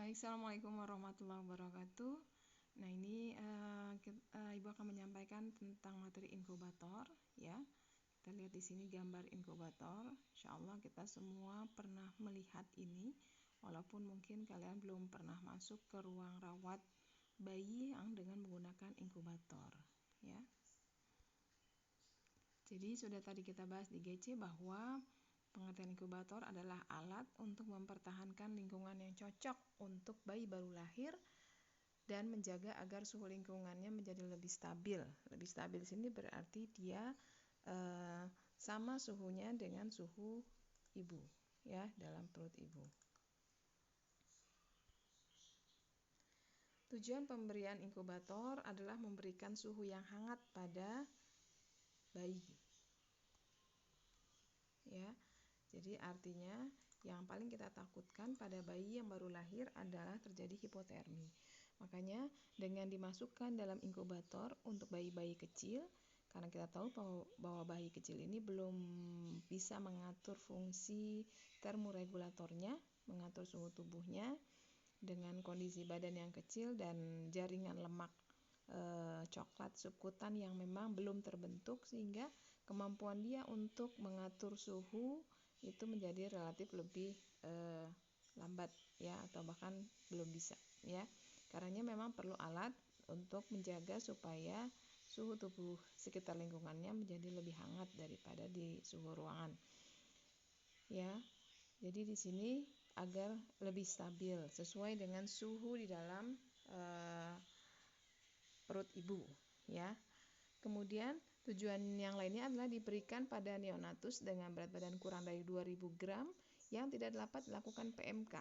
Baik, Assalamualaikum warahmatullahi wabarakatuh. Nah, ini Ibu akan menyampaikan tentang materi inkubator, ya. Kita lihat di sini gambar inkubator. Insya Allah kita semua pernah melihat ini, walaupun mungkin kalian belum pernah masuk ke ruang rawat bayi yang dengan menggunakan inkubator, ya. Jadi sudah tadi kita bahas di GC bahwa pengertian inkubator adalah alat untuk mempertahankan lingkungan yang cocok untuk bayi baru lahir dan menjaga agar suhu lingkungannya menjadi lebih stabil. Lebih stabil di sini berarti dia sama suhunya dengan suhu ibu, ya, dalam perut ibu. Tujuan pemberian inkubator adalah memberikan suhu yang hangat pada bayi, ya. Jadi artinya yang paling kita takutkan pada bayi yang baru lahir adalah terjadi hipotermi. Makanya dengan dimasukkan dalam inkubator untuk bayi-bayi kecil, karena kita tahu bahwa bayi kecil ini belum bisa mengatur fungsi termoregulatornya, mengatur suhu tubuhnya dengan kondisi badan yang kecil dan jaringan lemak coklat subkutan yang memang belum terbentuk, sehingga kemampuan dia untuk mengatur suhu itu menjadi relatif lebih lambat, ya, atau bahkan belum bisa, ya. Karena memang perlu alat untuk menjaga supaya suhu tubuh sekitar lingkungannya menjadi lebih hangat daripada di suhu ruangan, ya. Jadi di sini agar lebih stabil sesuai dengan suhu di dalam perut ibu, ya. Kemudian tujuan yang lainnya adalah diberikan pada neonatus dengan berat badan kurang dari 2000 gram yang tidak dapat dilakukan PMK.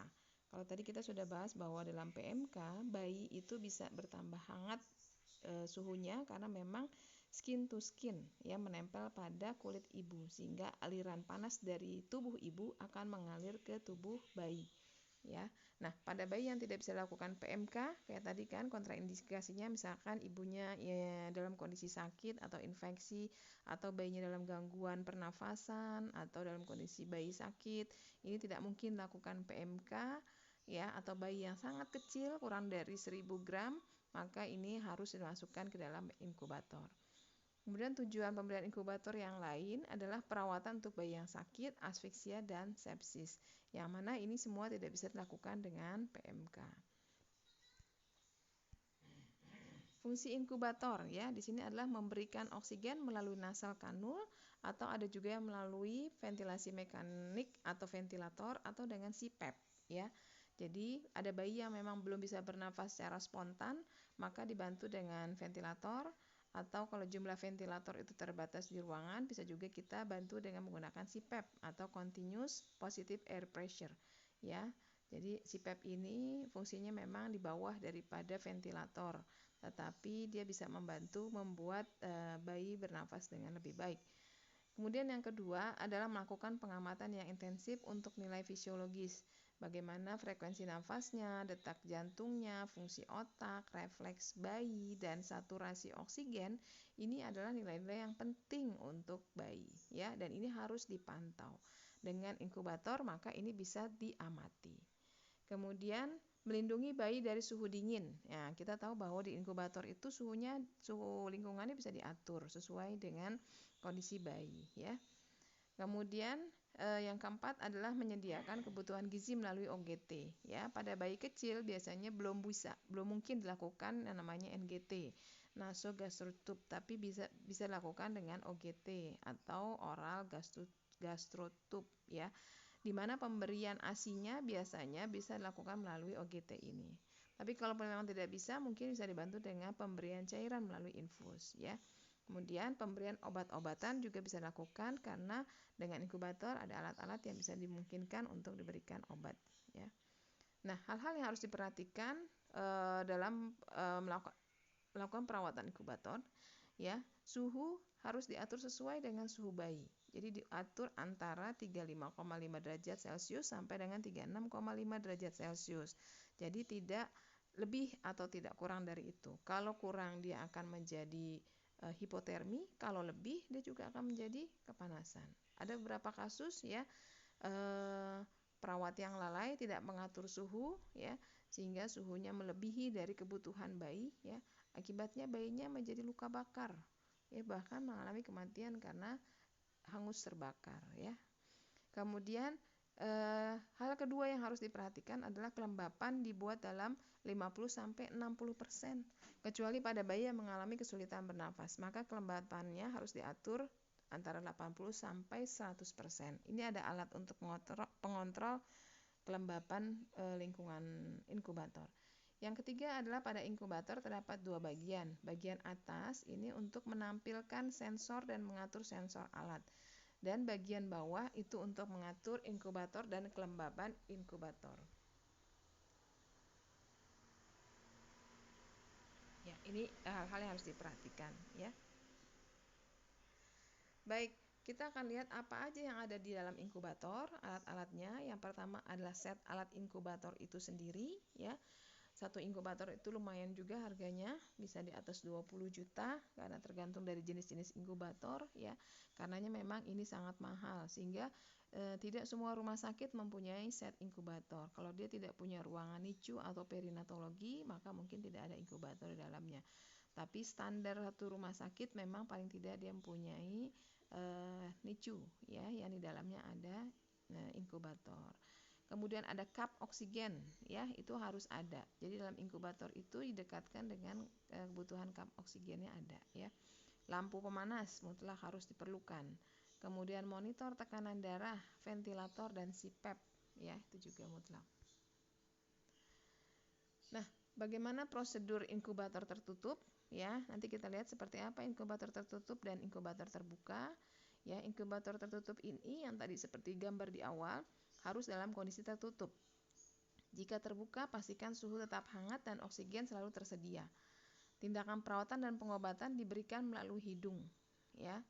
Kalau tadi kita sudah bahas bahwa dalam PMK bayi itu bisa bertambah hangat suhunya karena memang skin to skin, ya, menempel pada kulit ibu sehingga aliran panas dari tubuh ibu akan mengalir ke tubuh bayi, ya. Nah, pada bayi yang tidak bisa lakukan PMK kayak tadi kan kontraindikasinya misalkan ibunya ya dalam kondisi sakit atau infeksi, atau bayinya dalam gangguan pernafasan, atau dalam kondisi bayi sakit, ini tidak mungkin lakukan PMK, ya, atau bayi yang sangat kecil kurang dari 1000 gram, maka ini harus dimasukkan ke dalam inkubator. Kemudian tujuan pemberian inkubator yang lain adalah perawatan untuk bayi yang sakit, asfiksia, dan sepsis, yang mana ini semua tidak bisa dilakukan dengan PMK. Fungsi inkubator, ya, di sini adalah memberikan oksigen melalui nasal kanul, atau ada juga yang melalui ventilasi mekanik atau ventilator, atau dengan CPAP, ya. Jadi ada bayi yang memang belum bisa bernafas secara spontan, maka dibantu dengan ventilator, atau kalau jumlah ventilator itu terbatas di ruangan, bisa juga kita bantu dengan menggunakan CPAP atau Continuous Positive Air Pressure, ya. Jadi CPAP ini fungsinya memang di bawah daripada ventilator, tetapi dia bisa membantu membuat bayi bernafas dengan lebih baik. Kemudian yang kedua adalah melakukan pengamatan yang intensif untuk nilai fisiologis. Bagaimana frekuensi nafasnya, detak jantungnya, fungsi otak, refleks bayi, dan saturasi oksigen. Ini adalah nilai-nilai yang penting untuk bayi, ya, dan ini harus dipantau. Dengan inkubator maka ini bisa diamati. Kemudian melindungi bayi dari suhu dingin. Ya, kita tahu bahwa di inkubator itu suhu lingkungannya bisa diatur sesuai dengan kondisi bayi, ya. Kemudian yang keempat adalah menyediakan kebutuhan gizi melalui OGT, ya. Pada bayi kecil biasanya belum mungkin dilakukan yang namanya NGT, nasogastrotube, tapi bisa dilakukan dengan OGT atau oral gastrotube, ya, di mana pemberian ASI-nya biasanya bisa dilakukan melalui OGT ini. Tapi kalau memang tidak bisa, mungkin bisa dibantu dengan pemberian cairan melalui infus, ya. Kemudian pemberian obat-obatan juga bisa dilakukan karena dengan inkubator ada alat-alat yang bisa dimungkinkan untuk diberikan obat, ya. Nah, hal-hal yang harus diperhatikan dalam melakukan perawatan inkubator, ya, suhu harus diatur sesuai dengan suhu bayi. Jadi diatur antara 35,5 derajat Celcius sampai dengan 36,5 derajat Celcius. Jadi tidak lebih atau tidak kurang dari itu. Kalau kurang dia akan menjadi hipotermi, kalau lebih dia juga akan menjadi kepanasan. Ada beberapa kasus, ya, perawat yang lalai tidak mengatur suhu ya, sehingga suhunya melebihi dari kebutuhan bayi ya. Akibatnya bayinya menjadi luka bakar ya, bahkan mengalami kematian karena hangus terbakar ya. Kemudian hal kedua yang harus diperhatikan adalah kelembapan dibuat dalam 50-60%, kecuali pada bayi yang mengalami kesulitan bernafas, maka kelembapannya harus diatur antara 80-100%. Ini ada alat untuk pengontrol kelembapan lingkungan inkubator. Yang ketiga adalah pada inkubator terdapat dua bagian. Bagian atas ini untuk menampilkan sensor dan mengatur sensor alat. Dan bagian bawah itu untuk mengatur inkubator dan kelembapan inkubator. Ya, ini hal-hal yang harus diperhatikan ya. Baik, kita akan lihat apa aja yang ada di dalam inkubator, alat-alatnya. Yang pertama adalah set alat inkubator itu sendiri ya. Satu inkubator itu lumayan juga harganya, bisa di atas 20 juta karena tergantung dari jenis-jenis inkubator ya. Karenanya memang ini sangat mahal sehingga tidak semua rumah sakit mempunyai set inkubator. Kalau dia tidak punya ruangan NICU atau perinatologi, maka mungkin tidak ada inkubator di dalamnya. Tapi standar satu rumah sakit memang paling tidak dia mempunyai NICU ya, yang di dalamnya ada inkubator. Kemudian ada cup oksigen ya, itu harus ada. Jadi dalam inkubator itu didekatkan dengan kebutuhan cup oksigennya ada ya. Lampu pemanas mutlak harus diperlukan. Kemudian monitor tekanan darah, ventilator dan CPAP ya, itu juga mutlak. Nah, bagaimana prosedur inkubator tertutup ya? Nanti kita lihat seperti apa inkubator tertutup dan inkubator terbuka. Ya, inkubator tertutup ini yang tadi seperti gambar di awal harus dalam kondisi tertutup. Jika terbuka, pastikan suhu tetap hangat dan oksigen selalu tersedia. Tindakan perawatan dan pengobatan diberikan melalui hidung. Ya,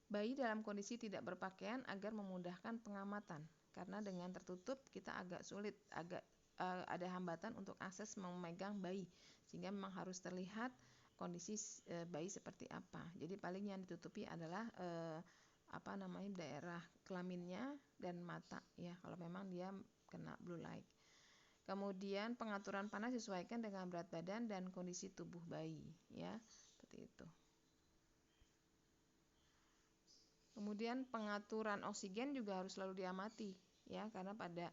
bayi dalam kondisi tidak berpakaian agar memudahkan pengamatan. Karena dengan tertutup kita agak sulit, ada hambatan untuk akses memegang bayi, sehingga memang harus terlihat kondisi bayi seperti apa. Jadi paling yang ditutupi adalah daerah kelaminnya dan mata ya, kalau memang dia kena blue light. Kemudian pengaturan panas disesuaikan dengan berat badan dan kondisi tubuh bayi ya, seperti itu. Kemudian pengaturan oksigen juga harus selalu diamati ya, karena pada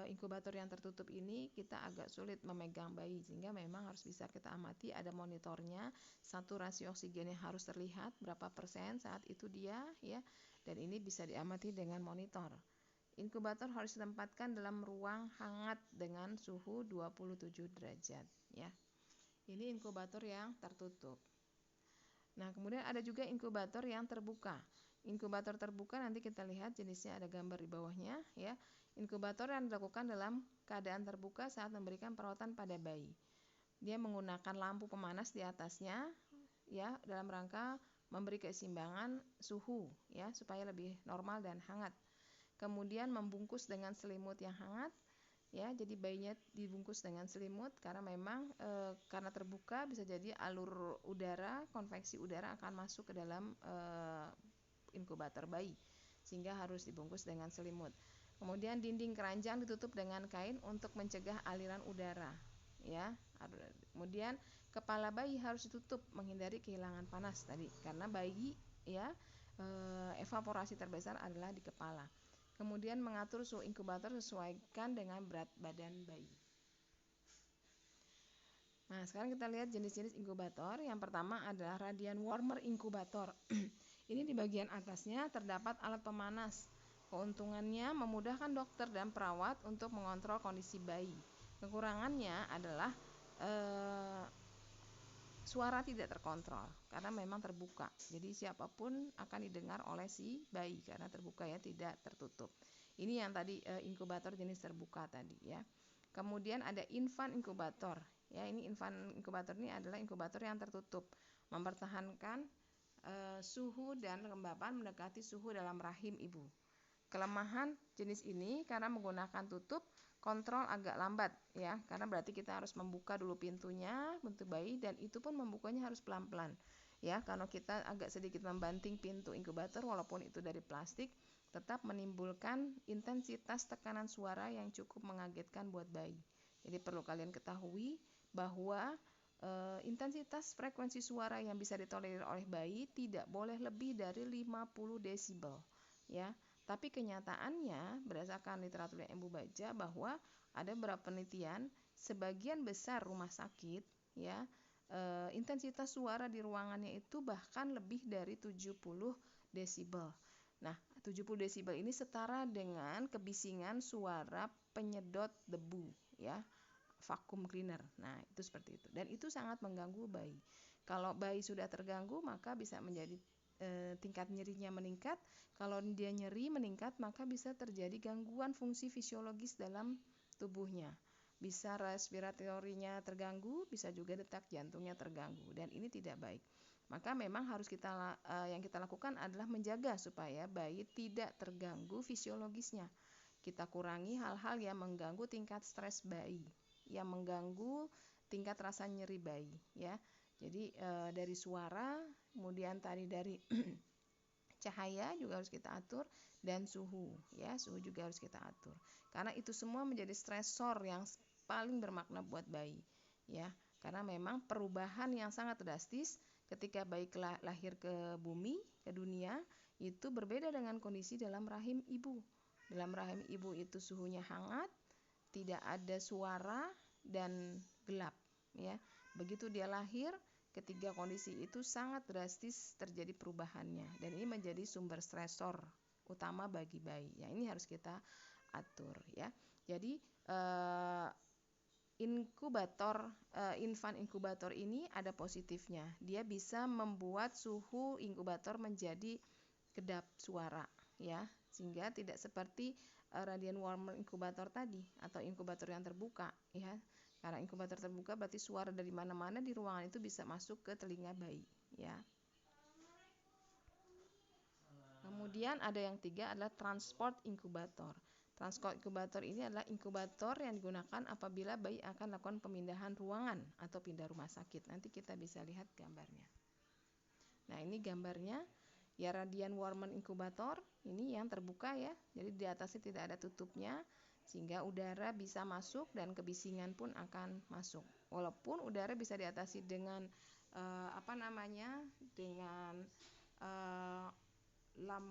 inkubator yang tertutup ini kita agak sulit memegang bayi, sehingga memang harus bisa kita amati, ada monitornya, saturasi oksigennya harus terlihat berapa persen saat itu dia ya, dan ini bisa diamati dengan monitor. Inkubator harus ditempatkan dalam ruang hangat dengan suhu 27 derajat ya. Ini inkubator yang tertutup. Nah, kemudian ada juga inkubator yang terbuka. Inkubator terbuka nanti kita lihat jenisnya, ada gambar di bawahnya ya. Inkubator yang dilakukan dalam keadaan terbuka saat memberikan perawatan pada bayi. Dia menggunakan lampu pemanas di atasnya ya, dalam rangka memberi keseimbangan suhu ya, supaya lebih normal dan hangat. Kemudian membungkus dengan selimut yang hangat ya, jadi bayinya dibungkus dengan selimut karena memang karena terbuka bisa jadi alur udara, konveksi udara akan masuk ke dalam inkubator bayi, sehingga harus dibungkus dengan selimut. Kemudian dinding keranjang ditutup dengan kain untuk mencegah aliran udara ya. Kemudian kepala bayi harus ditutup menghindari kehilangan panas tadi, karena bayi ya evaporasi terbesar adalah di kepala. Kemudian mengatur suhu inkubator sesuaikan dengan berat badan bayi. Nah, sekarang kita lihat jenis-jenis inkubator. Yang pertama adalah radiant warmer inkubator. Ini di bagian atasnya terdapat alat pemanas. Keuntungannya memudahkan dokter dan perawat untuk mengontrol kondisi bayi. Kekurangannya adalah suara tidak terkontrol karena memang terbuka. Jadi siapapun akan didengar oleh si bayi karena terbuka ya, tidak tertutup. Ini yang tadi inkubator jenis terbuka tadi ya. Kemudian ada infant inkubator. Ya, ini infant inkubator ini adalah inkubator yang tertutup, mempertahankan suhu dan kelembapan mendekati suhu dalam rahim ibu. Kelemahan jenis ini karena menggunakan tutup, kontrol agak lambat ya, karena berarti kita harus membuka dulu pintunya untuk bayi, dan itu pun membukanya harus pelan-pelan ya, karena kita agak sedikit membanting pintu inkubator walaupun itu dari plastik, tetap menimbulkan intensitas tekanan suara yang cukup mengagetkan buat bayi. Jadi perlu kalian ketahui bahwa intensitas frekuensi suara yang bisa ditolerir oleh bayi tidak boleh lebih dari 50 desibel, ya. Tapi kenyataannya berdasarkan literatur yang Ibu baca bahwa ada beberapa penelitian sebagian besar rumah sakit, ya, intensitas suara di ruangannya itu bahkan lebih dari 70 desibel. Nah, 70 desibel ini setara dengan kebisingan suara penyedot debu, ya, vacuum cleaner. Nah, itu seperti itu. Dan itu sangat mengganggu bayi. Kalau bayi sudah terganggu, maka bisa menjadi tingkat nyerinya meningkat. Kalau dia nyeri meningkat, maka bisa terjadi gangguan fungsi fisiologis dalam tubuhnya. Bisa respiratorinya terganggu, bisa juga detak jantungnya terganggu, dan ini tidak baik. Maka memang harus yang kita lakukan adalah menjaga supaya bayi tidak terganggu fisiologisnya. Kita kurangi hal-hal yang mengganggu tingkat stres bayi, yang mengganggu tingkat rasa nyeri bayi, ya. Jadi dari suara, kemudian tadi dari cahaya juga harus kita atur, dan suhu, ya, suhu juga harus kita atur. Karena itu semua menjadi stresor yang paling bermakna buat bayi, ya. Karena memang perubahan yang sangat drastis ketika bayi lahir ke bumi, ke dunia, itu berbeda dengan kondisi dalam rahim ibu. Dalam rahim ibu itu suhunya hangat, tidak ada suara, dan gelap, ya. Begitu dia lahir, ketiga kondisi itu sangat drastis terjadi perubahannya, dan ini menjadi sumber stresor utama bagi bayi. Yang ini harus kita atur, ya. Jadi infant inkubator ini ada positifnya. Dia bisa membuat suhu inkubator menjadi kedap suara, ya, sehingga tidak seperti radiant warmer inkubator tadi atau inkubator yang terbuka, ya. Karena inkubator terbuka berarti suara dari mana-mana di ruangan itu bisa masuk ke telinga bayi, ya. Kemudian ada yang tiga adalah transport inkubator. Transport inkubator ini adalah inkubator yang digunakan apabila bayi akan melakukan pemindahan ruangan atau pindah rumah sakit. Nanti kita bisa lihat gambarnya. Nah, ini gambarnya, ya, radiant warmer inkubator. Ini yang terbuka, ya. Jadi di atasnya tidak ada tutupnya, sehingga udara bisa masuk dan kebisingan pun akan masuk. Walaupun udara bisa diatasi dengan dengan lamp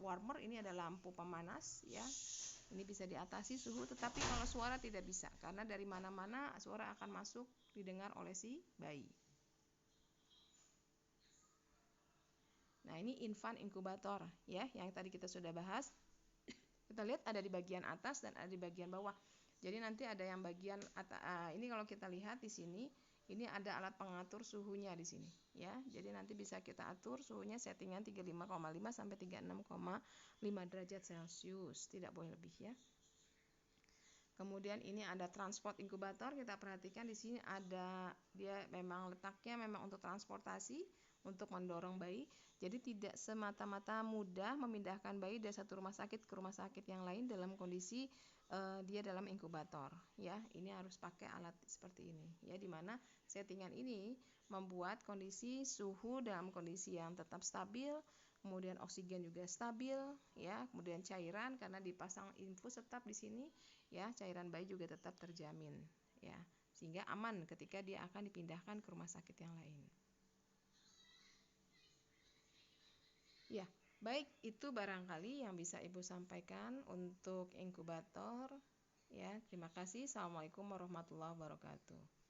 warmer, ini ada lampu pemanas, ya. Ini bisa diatasi suhu, tetapi kalau suara tidak bisa, karena dari mana-mana suara akan masuk didengar oleh si bayi. Nah, ini infant inkubator, ya, yang tadi kita sudah bahas. Kita lihat ada di bagian atas dan ada di bagian bawah. Jadi nanti ada yang bagian atas. Ini kalau kita lihat di sini, ini ada alat pengatur suhunya di sini, ya. Jadi nanti bisa kita atur suhunya, settingan 35,5 sampai 36,5 derajat Celcius, tidak boleh lebih, ya. Kemudian ini ada transport inkubator. Kita perhatikan di sini ada, dia memang letaknya memang untuk transportasi, untuk mendorong bayi. Jadi tidak semata-mata mudah memindahkan bayi dari satu rumah sakit ke rumah sakit yang lain dalam kondisi dia dalam inkubator, ya. Ini harus pakai alat seperti ini, ya, dimana settingan ini membuat kondisi suhu dalam kondisi yang tetap stabil, kemudian oksigen juga stabil, ya, kemudian cairan karena dipasang infus tetap di sini, ya, cairan bayi juga tetap terjamin, ya, sehingga aman ketika dia akan dipindahkan ke rumah sakit yang lain. Ya, baik, itu barangkali yang bisa Ibu sampaikan untuk inkubator, ya. Terima kasih. Assalamualaikum warahmatullahi wabarakatuh.